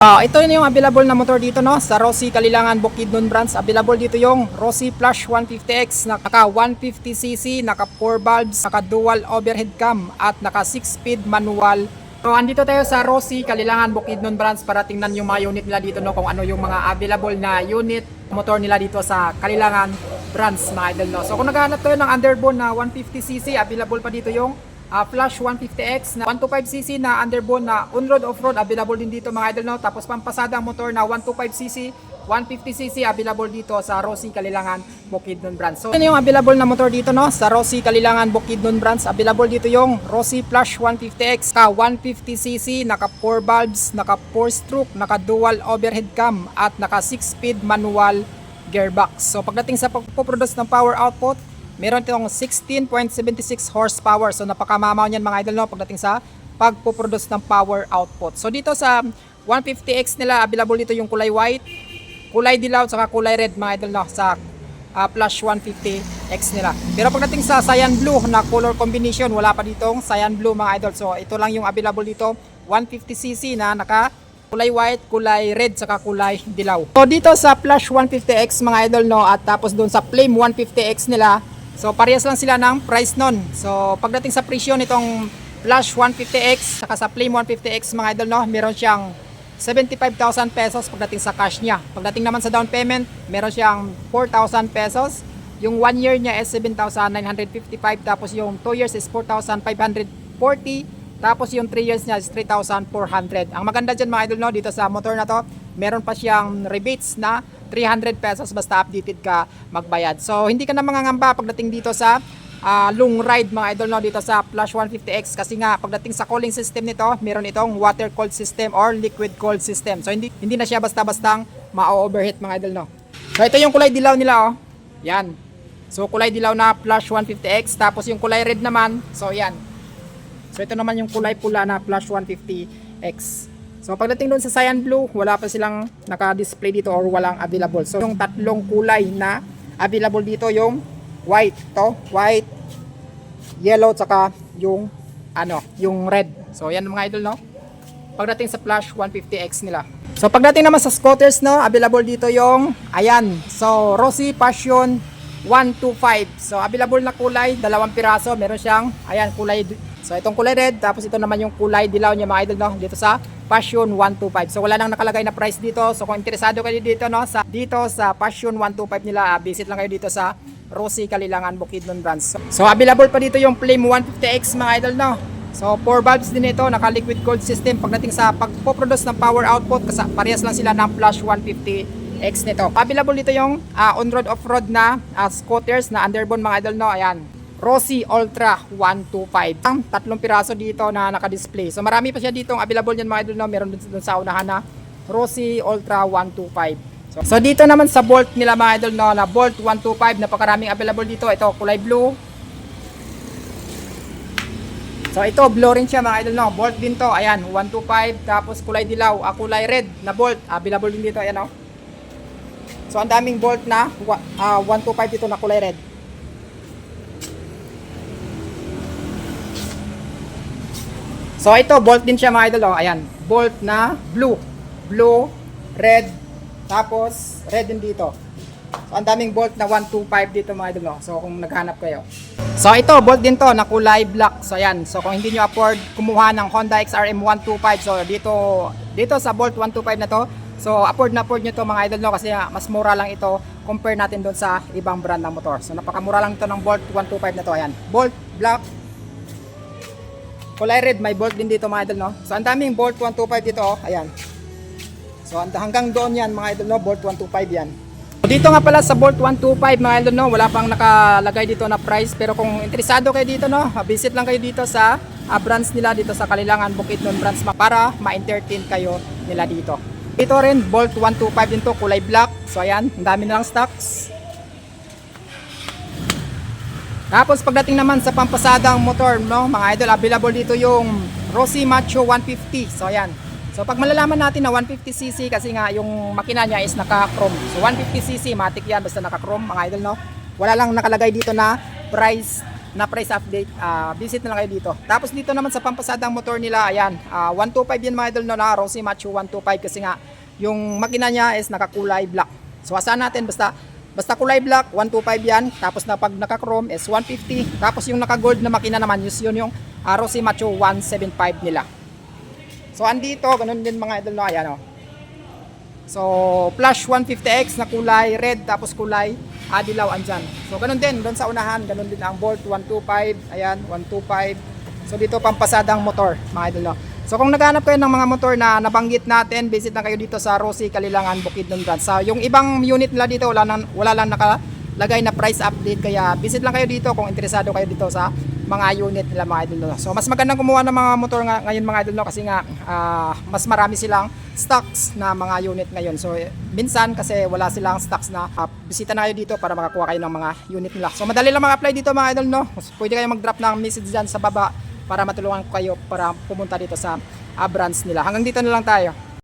Ito yung available na motor dito no sa Rossi Kalilangan Bukidnon branch. Available dito yung Rossi Flash 150X na naka 150cc, naka 4 valves, naka dual overhead cam at naka 6-speed manual. So andito tayo sa Rossi Kalilangan Bukidnon branch para tingnan yung mga unit nila dito no, kung ano yung mga available na unit motor nila dito sa Kalilangan branch mga idol no. So kung naghahanap tayo ng underbone na 150cc, available pa dito yung Flash 150X na 125cc na underbone na on-road off-road, available din dito mga idol no. Tapos pampasadang motor na 125cc, 150cc available dito sa Rossi Kalilangan Bukidnon branch. So yun yung available na motor dito no sa Rossi Kalilangan Bukidnon branch. Available dito yung Rossi Flash 150X ka 150cc, naka 4 valves, naka 4 stroke, naka dual overhead cam at naka 6-speed manual gearbox. So pagdating sa pagpo-produce ng power output, meron itong 16.76 horsepower. So napakamamaw niyan mga idol no pagdating sa pagpo-produce ng power output. So dito sa 150X nila, available dito yung kulay white, kulay dilaw, saka kulay red mga idol no sa Flash 150X nila. Pero pagdating sa cyan blue na color combination, wala pa ditong cyan blue mga idol. So ito lang yung available dito, 150cc na naka kulay white, kulay red, saka kulay dilaw. So dito sa Flash 150X mga idol no, at tapos doon sa Flame 150X nila, so parehas lang sila ng price nun. So pagdating sa presyo nitong Flash 150X saka sa Flame 150X mga idol no, meron siyang 75,000 pesos pagdating sa cash niya. Pagdating naman sa down payment, meron siyang 4,000 pesos. Yung 1 year niya is 7,955, tapos yung 2 years is 4,540, tapos yung 3 years niya is 3,400. Ang maganda dyan mga idol no, dito sa motor na to, meron pa siyang rebates na 300 pesos basta updated ka magbayad. So hindi ka na mangangamba pagdating dito sa long ride mga idol no, dito sa Flash 150X, kasi nga pagdating sa cooling system nito, meron itong water cooled system or liquid cooled system. So hindi na siya basta-bastang ma-overheat mga idol no. So ito yung kulay dilaw nila oh. Yan. So kulay dilaw na Flash 150X, tapos yung kulay red naman, so yan. So ito naman yung kulay pula na Flash 150X. So pagdating doon sa cyan blue, wala pa silang naka-display dito or walang available. So yung tatlong kulay na available dito, yung white, to white, yellow, tsaka yung yung red. So yan mga idol no, pagdating sa Flash 150X nila. So pagdating naman sa scooters no, available dito yung ayan, so Rossi Passion 125. So available na kulay, 2 piraso, meron siyang ayan kulay. So itong kulay red, tapos ito naman yung kulay dilaw niya mga idol no, dito sa Passion 125. So wala nang nakalagay na price dito. So kung interesado kayo dito no sa Passion 125 nila, visit lang kayo dito sa Rossi Kalilangan Bukidnon branch. So available pa dito yung Flame 150X mga idol no. So 4 valves din ito, naka liquid cooled system. Pagdating sa pagpo-produce ng power output, kasi parehas lang sila ng Flash 150X nito. Available dito yung on-road off-road na scooters na underbone mga idol no. Ayan, Rossi Ultra 125. Ang 3 piraso dito na naka-display. So marami pa siya dito available niyan mga idol no. Meron dun sa unahan na Rossi Ultra 125. So dito naman sa Bolt nila mga idol no, na Bolt 125, napakaraming available dito. Ito kulay blue. So ito blue rin siya mga idol no. Bolt din to. Ayan, 125, tapos kulay dilaw, kulay red na Bolt, available din dito ayan no. So ang daming Bolt na 125 dito na kulay red. So ito Bolt din siya mga idol oh. Ayan, Bolt na blue, red, tapos red din dito. So ang daming Bolt na 125 dito mga idol oh. So kung naghanap kayo. So ito Bolt din to na kulay black. So ayan, so kung hindi niyo afford kumuha ng Honda XRM 125, so dito sa Bolt 125 na to, so afford niyo to mga idol no, kasi mas mura lang ito compare natin doon sa ibang brand ng motor. So napakamura lang ito ng Bolt 125 na to. Ayan, Bolt black, kulay red, may Bolt din dito mga idol no. So ang daming Bolt 125 dito oh. Ayan. So hanggang doon yan mga idol no, Bolt 125 yan. So, dito nga pala sa Bolt 125 mga idol no, wala pang nakalagay dito na price, pero kung interesado kayo dito no, visit lang kayo dito sa branch nila dito sa Kalilangan Bukidnon branch para ma-entertain kayo nila dito. Dito rin Bolt 125 din to, kulay black. So ayan, ang dami na lang stocks. Tapos pagdating naman sa pampasadang motor no, mga idol, available dito yung Rossi Macho 150. So ayan. So pag malalaman natin na 150cc, kasi nga yung makina niya is naka-chrome. So 150cc, matik yan basta naka-chrome mga idol no. Wala lang nakalagay dito na price na price update, visit na lang kayo dito. Tapos dito naman sa pampasadang motor nila, ayan, 125 yan mga idol no, na Rossi Macho 125 kasi nga yung makina niya is nakakulay black. So asahan natin basta kulay black 125 yan, tapos na pag naka-chrome is 150, tapos yung naka-gold na makina naman yun yung Rossi Macho 175 nila. So andito ganun din mga idol no, ayan oh. So flash 150X na kulay red, tapos kulay dilaw andyan. So ganun din doon sa unahan, ganun din ang bolt 125, ayan 125. So dito pampasadang motor mga idol no. So kung naghahanap kayo ng mga motor na nabanggit natin, visit na kayo dito sa Rossi Kalilangan Bukidnon Branch. So yung ibang unit nila dito wala lang nakalagay na price update, kaya visit lang kayo dito kung interesado kayo dito sa mga unit nila mga idol no. So mas magandang kumuha ng mga motor ngayon mga idol no, kasi nga mas marami silang stocks na mga unit ngayon. So minsan kasi wala silang stocks na bisita na kayo dito para makakuha kayo ng mga unit nila. So madali lang mag-apply dito mga idol no. Pwede kayo mag-drop ng message dyan sa baba para matulungan ko kayo para pumunta dito sa branch nila. Hanggang dito na lang tayo.